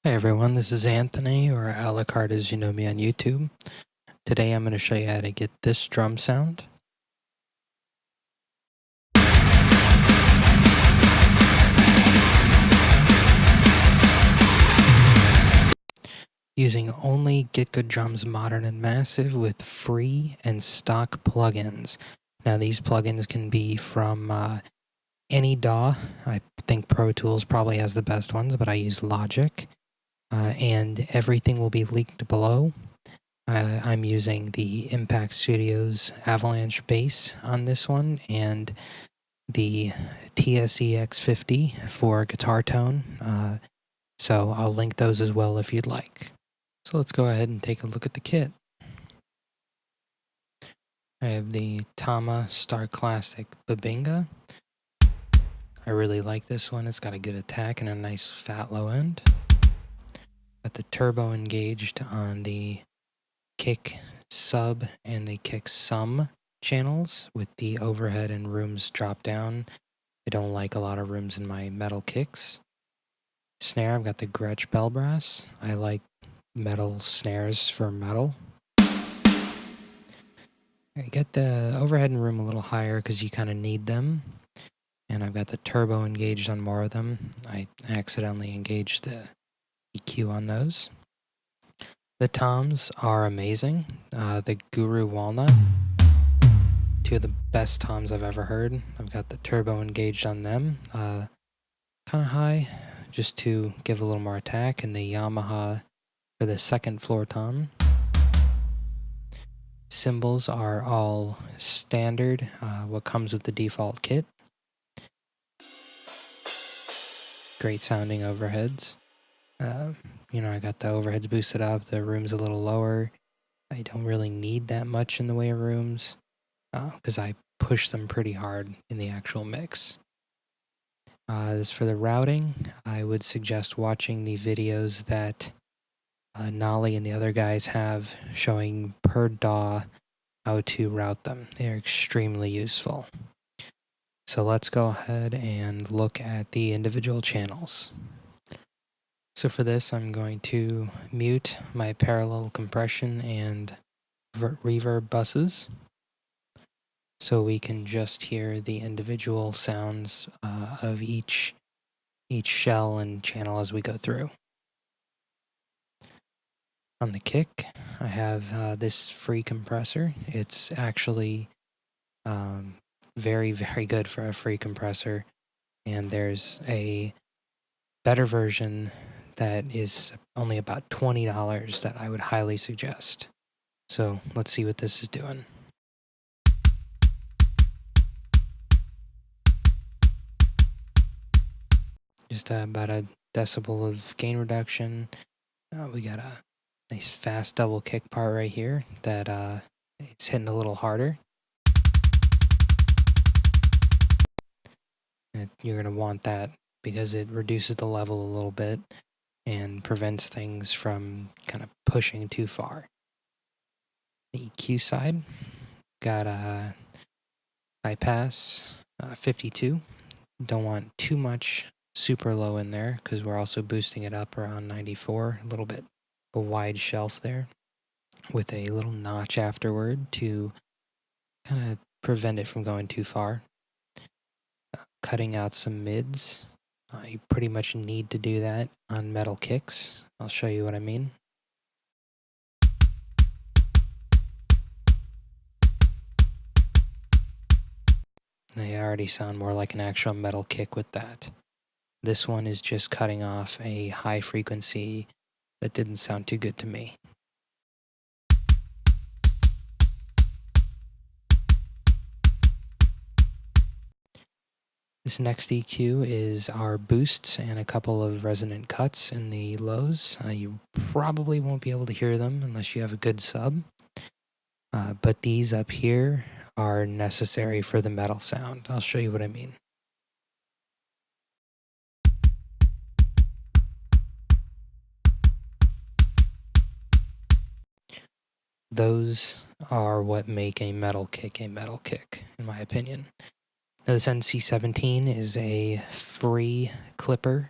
Hey everyone, this is Anthony, or Alucard as you know me on YouTube. Today I'm going to show you how to get this drum sound. Using only GetGood Drums Modern and Massive with free and stock plugins. Now these plugins can be from any DAW. I think Pro Tools probably has the best ones, but I use Logic. And everything will be linked below. I'm using the Impact Studios Avalanche bass on this one, and the TSEX50 for guitar tone. So I'll link those as well if you'd like. So let's go ahead and take a look at the kit. I have the Tama Star Classic Babinga. I really like this one. It's got a good attack and a nice fat low end. Got the turbo engaged on the kick sub and the kick sum channels with the overhead and rooms drop down. I don't like a lot of rooms in my metal kicks. Snare, I've got the Gretsch Bell Brass. I like metal snares for metal. I get the overhead and room a little higher because you kind of need them. And I've got the turbo engaged on more of them. I accidentally engaged the EQ on those. The toms are amazing. The Guru Walnut, two of the best toms I've ever heard. I've got the turbo engaged on them, kind of high, just to give a little more attack, and the Yamaha for the second floor tom. Cymbals are all standard, what comes with the default kit. Great sounding overheads. I got the overheads boosted up, the room's a little lower. I don't really need that much in the way of rooms, because I push them pretty hard in the actual mix. As for the routing, I would suggest watching the videos that Nolly and the other guys have showing per DAW how to route them. They're extremely useful. So let's go ahead and look at the individual channels. So for this, I'm going to mute my parallel compression and reverb buses, so we can just hear the individual sounds of each shell and channel as we go through. On the kick, I have this free compressor. It's actually very, very good for a free compressor, and there's a better version that is only about $20 that I would highly suggest. So let's see what this is doing. Just about a decibel of gain reduction. We got a nice fast double kick part right here that it's hitting a little harder. And you're going to want that because it reduces the level a little bit and prevents things from kind of pushing too far. The EQ side, got a high pass 52. Don't want too much super low in there because we're also boosting it up around 94, a little bit a wide shelf there with a little notch afterward to kind of prevent it from going too far. Cutting out some mids. You pretty much need to do that on metal kicks. I'll show you what I mean. They already sound more like an actual metal kick with that. This one is just cutting off a high frequency that didn't sound too good to me. This next EQ is our boosts and a couple of resonant cuts in the lows. You probably won't be able to hear them unless you have a good sub. But these up here are necessary for the metal sound. I'll show you what I mean. Those are what make a metal kick, in my opinion. Now, this NC17 is a free clipper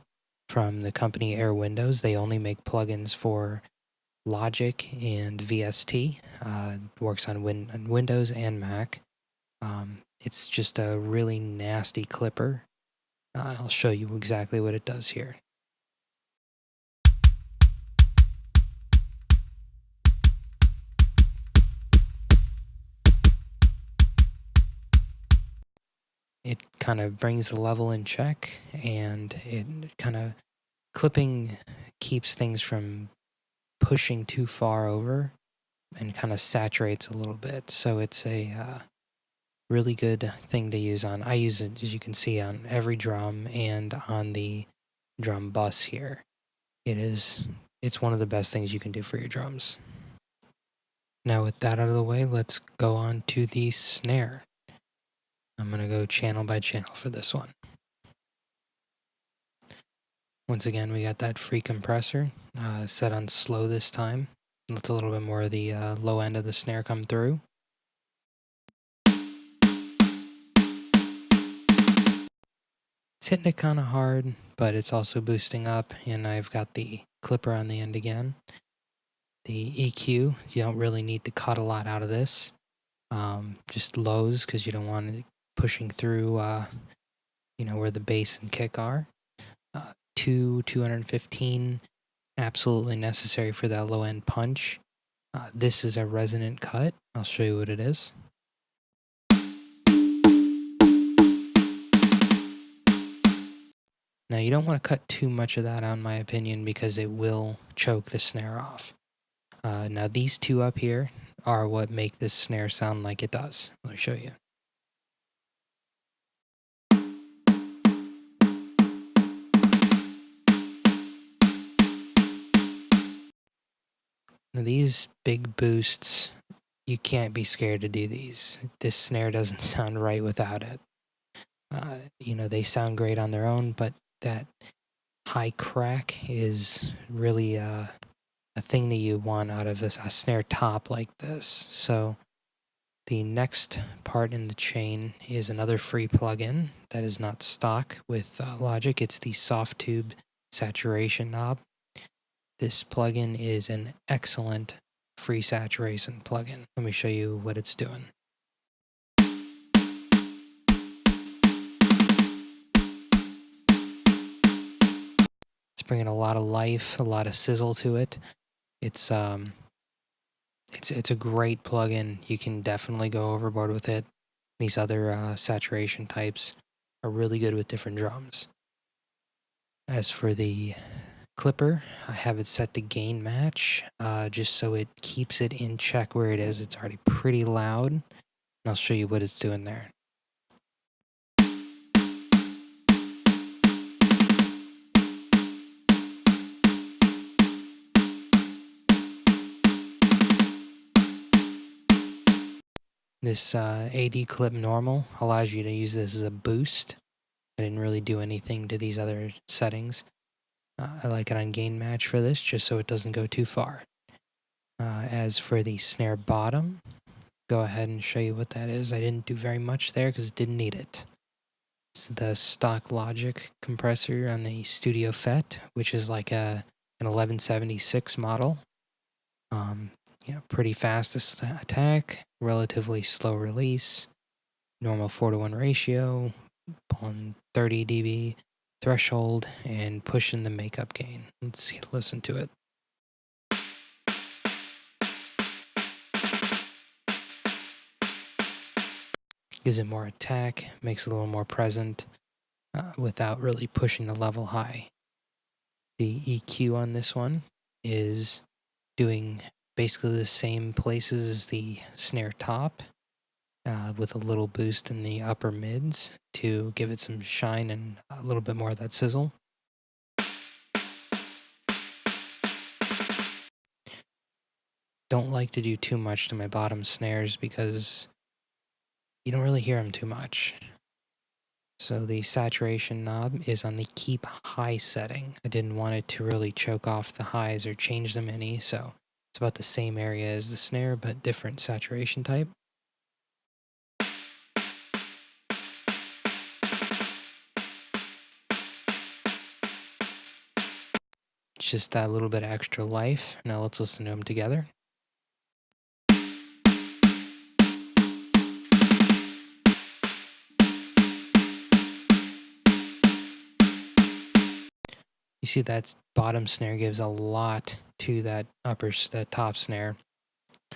from the company Air Windows. They only make plugins for Logic and VST. Works on Windows and Mac. It's just a really nasty clipper. I'll show you exactly what it does here. It kind of brings the level in check, and it kind of clipping keeps things from pushing too far over and kind of saturates a little bit. So it's a really good thing to use on. I use it, as you can see, on every drum and on the drum bus here. It's one of the best things you can do for your drums. Now with that out of the way, let's go on to the snare. I'm going to go channel by channel for this one. Once again, we got that free compressor set on slow this time. Let's a little bit more of the low end of the snare come through. It's hitting it kind of hard, but it's also boosting up, and I've got the clipper on the end again. The EQ, you don't really need to cut a lot out of this. Just lows, because you don't want it pushing through, where the bass and kick are. 215, absolutely necessary for that low end punch. This is a Resonant Cut. I'll show you what it is. Now you don't want to cut too much of that out, in my opinion, because it will choke the snare off. Now these two up here are what make this snare sound like it does. Let me show you. Now these big boosts, you can't be scared to do these. This snare doesn't sound right without it. They sound great on their own, but that high crack is really a thing that you want out of a snare top like this. So the next part in the chain is another free plugin that is not stock with Logic. It's the Softube saturation knob. This plugin is an excellent free saturation plugin. Let me show you what it's doing. It's bringing a lot of life, a lot of sizzle to it. It's a great plugin. You can definitely go overboard with it. These other saturation types are really good with different drums. As for the clipper, I have it set to gain match, just so it keeps it in check where it is. It's already pretty loud, and I'll show you what it's doing there. This AD clip normal allows you to use this as a boost. I didn't really do anything to these other settings. I like it on gain match for this, just so it doesn't go too far. As for the snare bottom, go ahead and show you what that is. I didn't do very much there because it didn't need it. It's the stock Logic compressor on the Studio FET, which is like an 1176 model. Pretty fast attack, relatively slow release, normal 4:1 ratio, pulling 30 dB threshold, and pushing the makeup gain. Let's listen to it. Gives it more attack, makes it a little more present, without really pushing the level high. The EQ on this one is doing basically the same places as the snare top, with a little boost in the upper mids to give it some shine and a little bit more of that sizzle. Don't like to do too much to my bottom snares because you don't really hear them too much. So the saturation knob is on the keep high setting. I didn't want it to really choke off the highs or change them any, so it's about the same area as the snare, but different saturation type. just that little bit of extra life. Now let's listen to them together. You see that bottom snare gives a lot to that top snare. A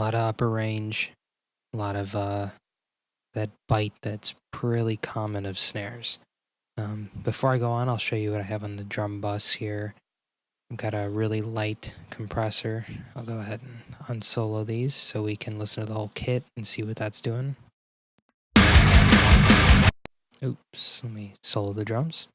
lot of upper range, a lot of that bite that's really common of snares. Before I go on, I'll show you what I have on the drum bus here. I've got a really light compressor. I'll go ahead and unsolo these so we can listen to the whole kit and see what that's doing. Oops, let me solo the drums.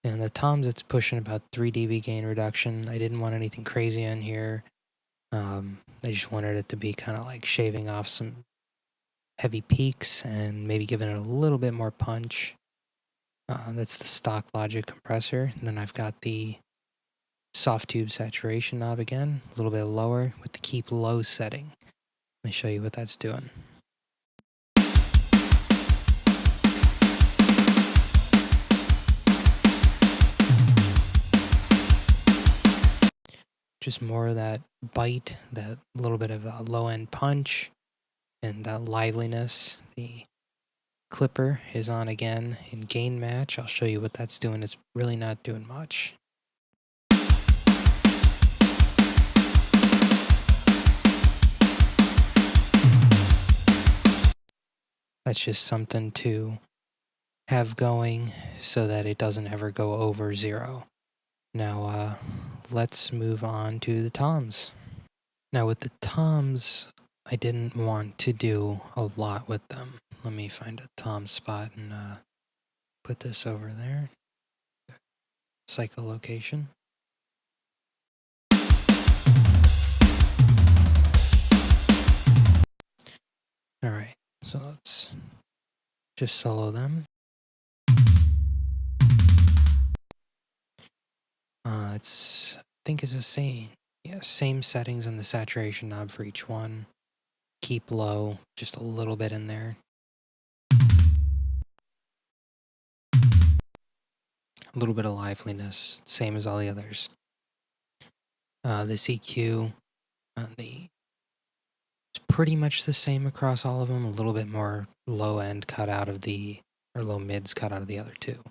And the toms, it's pushing about 3 dB gain reduction. I didn't want anything crazy in here. I just wanted it to be kind of like shaving off some heavy peaks and maybe giving it a little bit more punch. That's the stock Logic compressor. And then I've got the Softube saturation knob again, a little bit lower with the keep low setting. Let me show you what that's doing. Just more of that bite, that little bit of a low end punch, and that liveliness. The clipper is on again in gain match. I'll show you what that's doing. It's really not doing much. That's just something to have going so that it doesn't ever go over 0. Now, let's move on to the toms. Now, with the toms, I didn't want to do a lot with them. Let me find a tom spot and put this over there. Cycle location. Alright, so let's just solo them. I think it's the same. Yeah, same settings on the saturation knob for each one. Keep low, just a little bit in there. A little bit of liveliness, same as all the others. This EQ, it's pretty much the same across all of them. A little bit more low end cut out of or low mids cut out of the other two.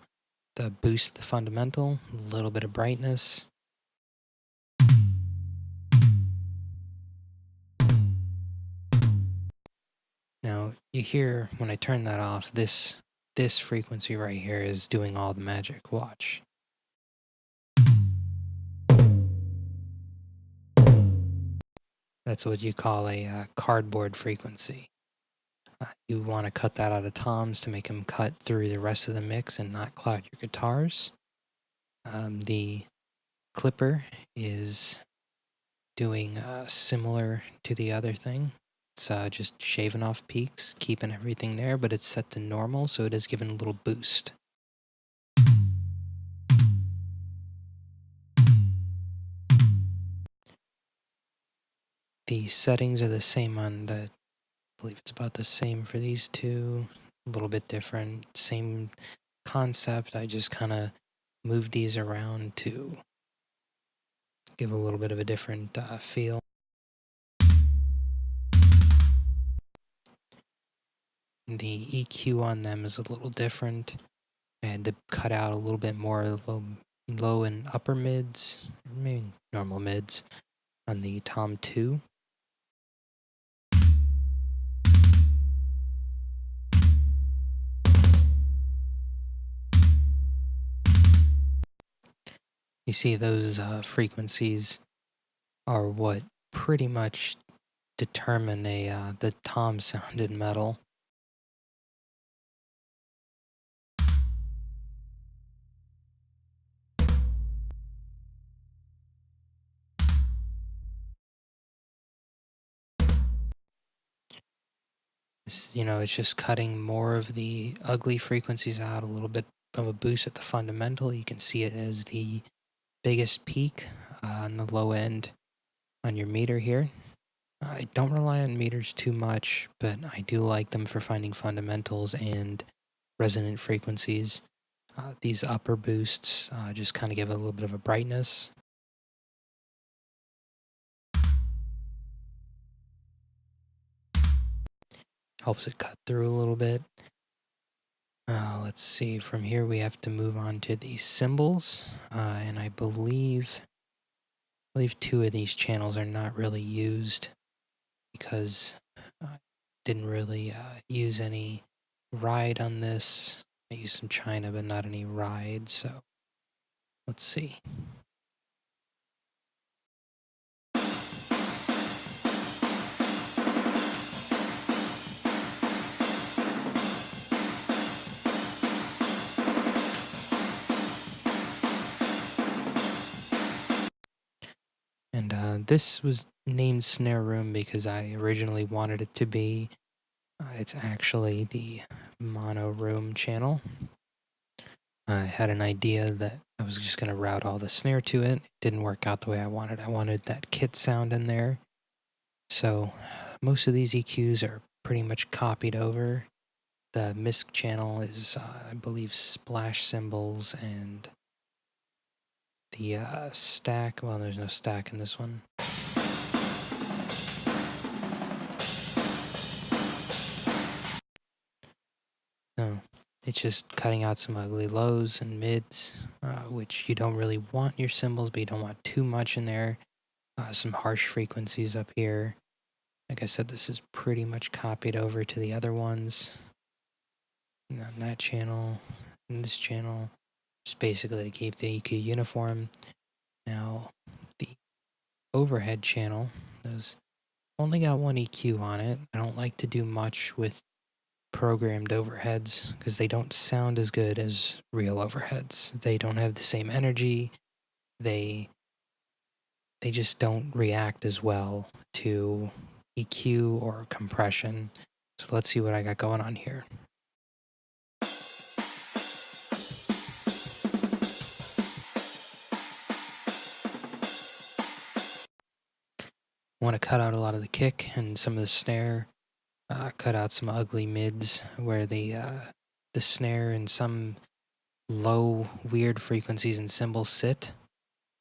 The boost, the fundamental, a little bit of brightness. Now, you hear when I turn that off, this frequency right here is doing all the magic. Watch. That's what you call a cardboard frequency. You want to cut that out of toms to make them cut through the rest of the mix and not cloud your guitars. The clipper is doing similar to the other thing. It's just shaving off peaks, keeping everything there, but it's set to normal, so it is giving a little boost. The settings are the same on I believe it's about the same for these two. A little bit different, same concept. I just kind of moved these around to give a little bit of a different feel. The EQ on them is a little different. I had to cut out a little bit more low and upper mids, maybe normal mids on the Tom 2. You see those frequencies are what pretty much determine the tom sound in metal. It's just cutting more of the ugly frequencies out, a little bit of a boost at the fundamental. You can see it as the biggest peak on the low end on your meter here. I don't rely on meters too much, but I do like them for finding fundamentals and resonant frequencies. These upper boosts just kind of give it a little bit of a brightness. Helps it cut through a little bit. Let's see, from here we have to move on to the cymbals, and I believe two of these channels are not really used because I didn't really use any ride on this. I used some China, but not any ride, so let's see. And this was named Snare Room because I originally wanted it to be. It's actually the mono room channel. I had an idea that I was just going to route all the snare to it. It didn't work out the way I wanted. I wanted that kit sound in there. So most of these EQs are pretty much copied over. The MISC channel is, I believe, splash cymbals, and the stack, well, there's no stack in this one. No, it's just cutting out some ugly lows and mids, which you don't really want in your cymbals, but you don't want too much in there. Some harsh frequencies up here. Like I said, this is pretty much copied over to the other ones. And on that channel, and this channel, just basically to keep the EQ uniform. Now, the overhead channel, those only got one EQ on it. I don't like to do much with programmed overheads because they don't sound as good as real overheads. They don't have the same energy. They just don't react as well to EQ or compression. So let's see what I got going on here. I want to cut out a lot of the kick and some of the snare, cut out some ugly mids where the snare and some low weird frequencies and cymbals sit.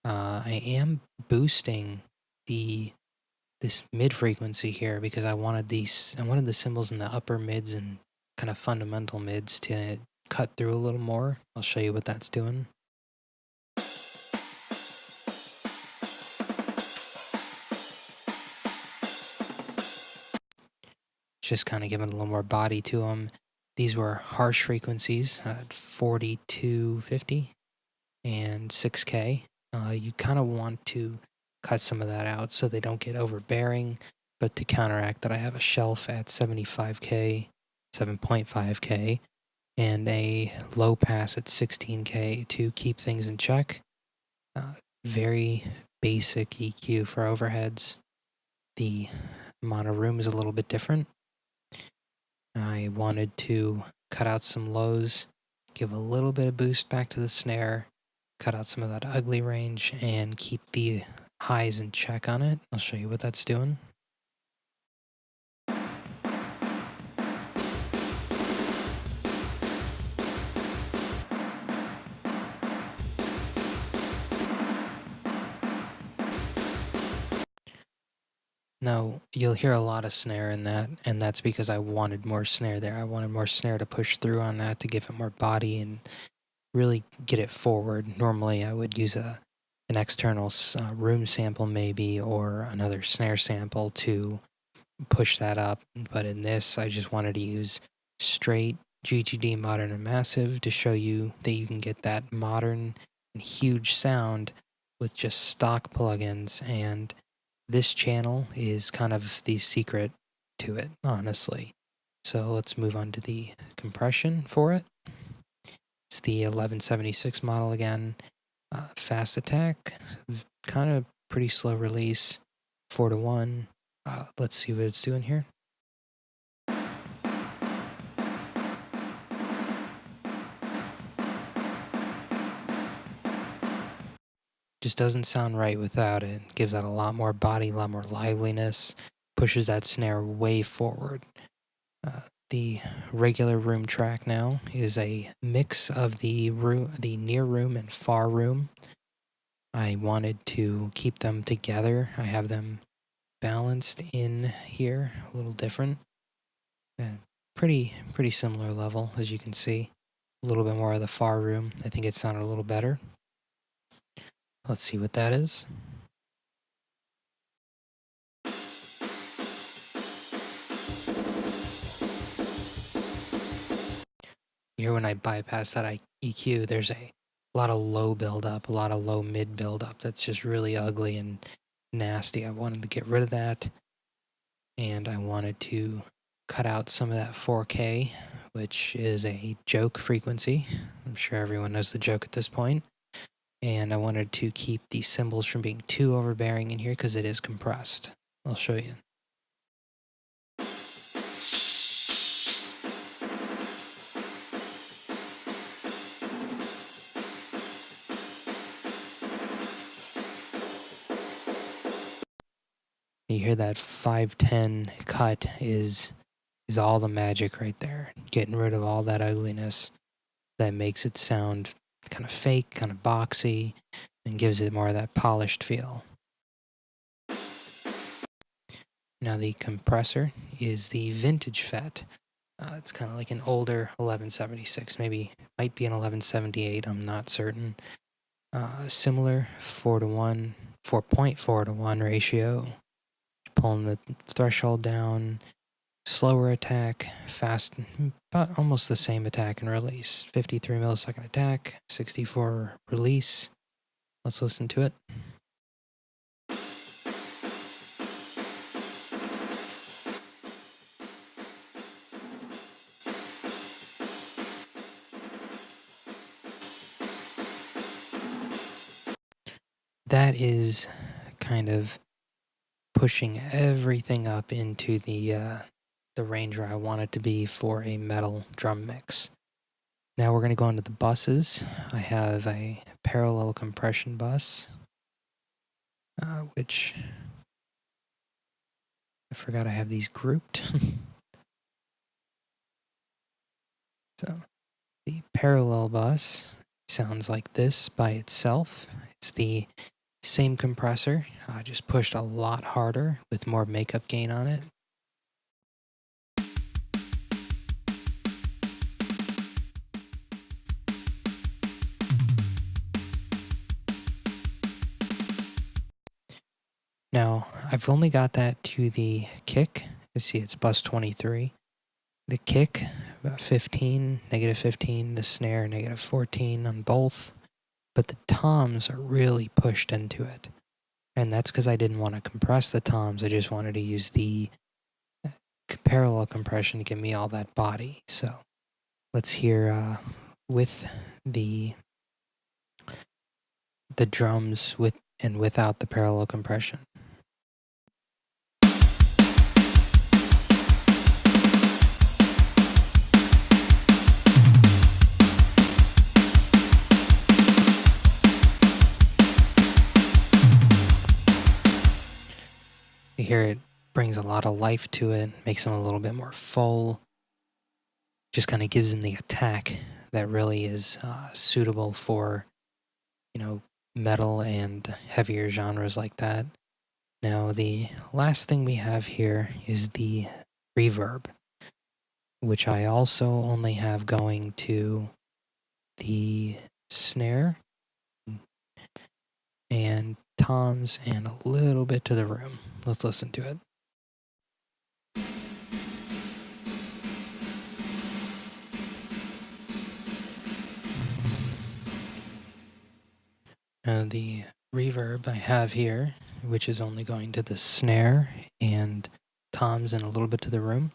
I am boosting this mid frequency here because I wanted the cymbals in the upper mids and kind of fundamental mids to cut through a little more. I'll show you what that's doing. Just kind of giving a little more body to them. These were harsh frequencies at 4250 and 6K. You kind of want to cut some of that out so they don't get overbearing, but to counteract that, I have a shelf at 75K, 7.5K, and a low pass at 16K to keep things in check. Very basic EQ for overheads. The mono room is a little bit different. I wanted to cut out some lows, give a little bit of boost back to the snare, cut out some of that ugly range, and keep the highs in check on it. I'll show you what that's doing. Now, you'll hear a lot of snare in that, and that's because I wanted more snare there. I wanted more snare to push through on that to give it more body and really get it forward. Normally, I would use an external room sample maybe, or another snare sample to push that up. But in this, I just wanted to use straight GGD modern and massive to show you that you can get that modern and huge sound with just stock plugins. And this channel is kind of the secret to it, honestly. So let's move on to the compression for it. It's the 1176 model again. Fast attack, kind of pretty slow release, 4-to-1. Let's see what it's doing here. Just doesn't sound right without it. Gives out a lot more body, a lot more liveliness, pushes that snare way forward. The regular room track now is a mix of the near room and far room. I wanted to keep them together. I have them balanced in here, a little different. And pretty similar level, as you can see. A little bit more of the far room. I think it sounded a little better. Let's see what that is. Here when I bypass that EQ, there's a lot of low buildup, a lot of low mid buildup that's just really ugly and nasty. I wanted to get rid of that, and I wanted to cut out some of that 4K, which is a joke frequency. I'm sure everyone knows the joke at this point. And I wanted to keep the cymbals from being too overbearing in here because it is compressed. I'll show you. You hear that 510 cut is all the magic right there. Getting rid of all that ugliness that makes it sound kind of fake, kind of boxy, and gives it more of that polished feel. Now the compressor is the vintage FET. It's kind of like an older 1176, maybe might be an 1178, I'm not certain. Similar 4.4 to 1 ratio. Pulling the threshold down, slower attack, fast, but almost the same attack and release. 53 millisecond attack, 64 release. Let's listen to it. That is kind of pushing everything up into the range where I want it to be for a metal drum mix. Now we're going to go into the buses. I have a parallel compression bus, which I forgot I have these grouped. So the parallel bus sounds like this by itself. It's the same compressor, just pushed a lot harder with more makeup gain on it. Now, I've only got that to the kick. You see it's bus 23. The kick, about 15, negative 15. The snare, negative 14 on both. But the toms are really pushed into it. And that's because I didn't want to compress the toms. I just wanted to use the parallel compression to give me all that body. So let's hear with the drums with and without the parallel compression. You hear it brings a lot of life to it, makes them a little bit more full, just kind of gives them the attack that really is suitable for, metal and heavier genres like that. Now, the last thing we have here is the reverb, which I also only have going to the snare and toms and a little bit to the room. Let's listen to it. Now the reverb I have here, which is only going to the snare and toms and a little bit to the room,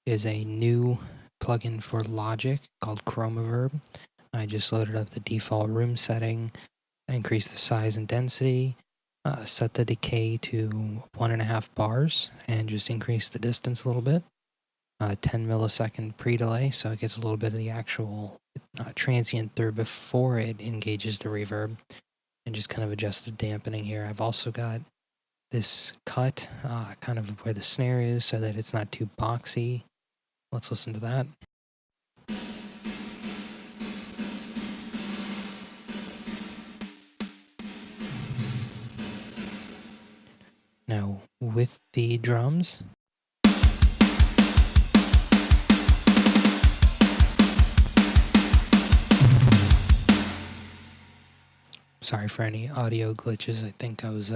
is a new plugin for Logic called Chroma Verb. I just loaded up the default room setting, increased the size and density, set the decay to 1.5 bars, and just increase the distance a little bit. 10 millisecond pre-delay, so it gets a little bit of the actual transient through before it engages the reverb, and just kind of adjust the dampening here. I've also got this cut, kind of where the snare is, so that it's not too boxy. Let's listen to that. Now, with the drums, sorry for any audio glitches. I think I was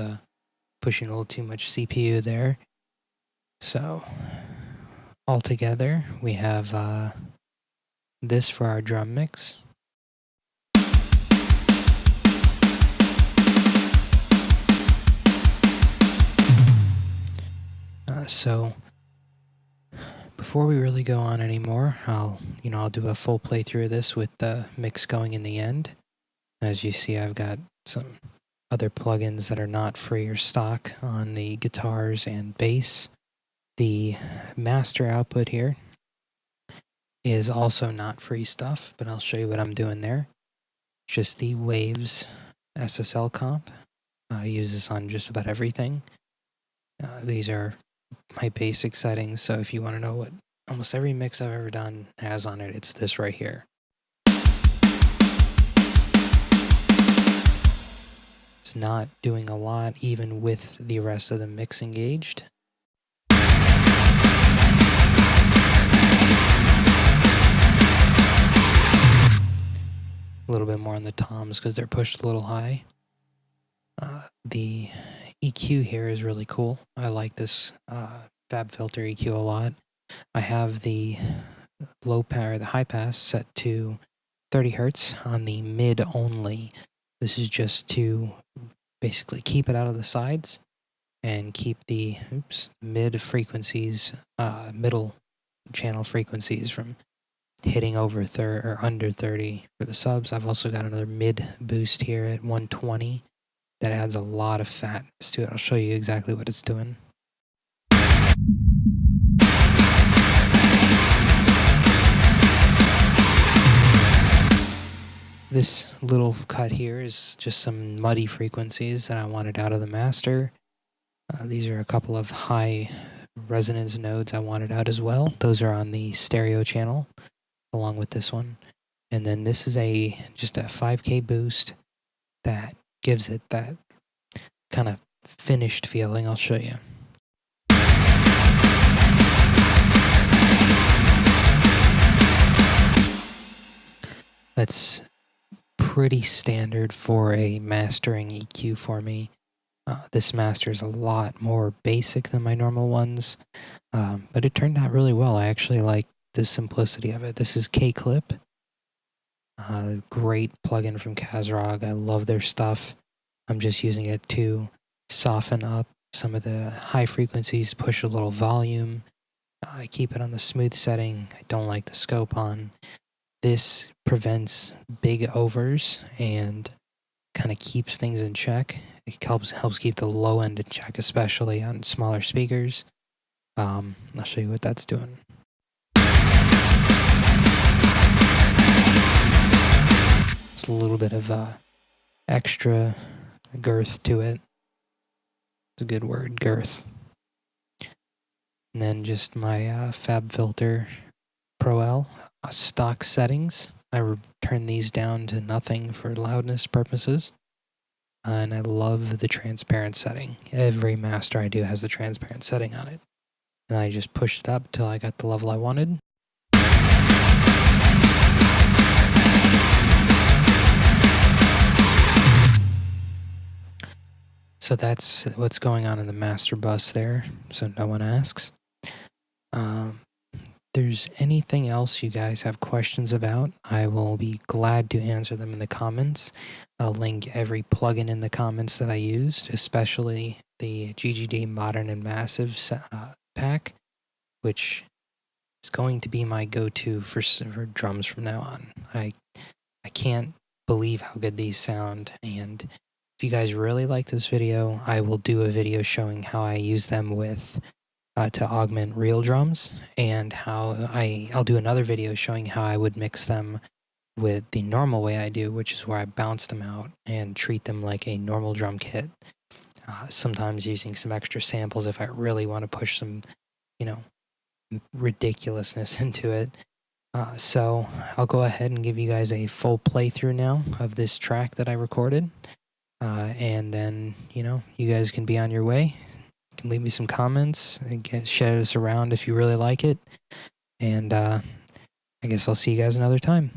pushing a little too much CPU there. So, altogether, we have this for our drum mix. So before we really go on anymore, I'll do a full playthrough of this with the mix going in the end. As you see, I've got some other plugins that are not free or stock on the guitars and bass. The master output here is also not free stuff, but I'll show you what I'm doing there. Just the Waves Ssl Comp. I use this on just about everything. These are my basic settings, so if you want to know what almost every mix I've ever done has on it, it's this right here. It's not doing a lot even with the rest of the mix engaged. A little bit more on the toms because they're pushed a little high. The EQ here is really cool. I like this Fab Filter EQ a lot. I have the low power, the high pass set to 30 hertz on the mid only. This is just to basically keep it out of the sides and keep the mid frequencies, middle channel frequencies from hitting over or under 30 for the subs. I've also got another mid boost here at 120 that adds a lot of fatness to it. I'll show you exactly what it's doing. This little cut here is just some muddy frequencies that I wanted out of the master. These are a couple of high resonance nodes I wanted out as well. Those are on the stereo channel along with this one. And then this is just a 5K boost that gives it that kind of finished feeling. I'll show you. That's pretty standard for a mastering EQ for me. This master is a lot more basic than my normal ones, but it turned out really well. I actually like the simplicity of it. This is K-Clip. Great plugin from Kazrog. I love their stuff. I'm just using it to soften up some of the high frequencies, push a little volume. I keep it on the smooth setting. I don't like the scope on. This prevents big overs and kind of keeps things in check. It helps keep the low end in check, especially on smaller speakers. I'll show you what that's doing. Just a little bit of extra girth to it. It's a good word, girth. And then just my Fab Filter Pro L stock settings. I turn these down to nothing for loudness purposes. And I love the transparent setting. Every master I do has the transparent setting on it. And I just pushed it up till I got the level I wanted. So that's what's going on in the master bus there, so no one asks. There's anything else you guys have questions about, I will be glad to answer them in the comments. I'll link every plugin in the comments that I used, especially the GGD Modern and Massive pack, which is going to be my go-to for drums from now on. I can't believe how good these sound, and if you guys really like this video, I will do a video showing how I use them with to augment real drums, and how I'll do another video showing how I would mix them with the normal way I do, which is where I bounce them out and treat them like a normal drum kit. sometimes using some extra samples if I really want to push some, you know, ridiculousness into it. So I'll go ahead and give you guys a full playthrough now of this track that I recorded. And then, you know, you guys can be on your way. You can leave me some comments and share this around if you really like it. And I guess I'll see you guys another time.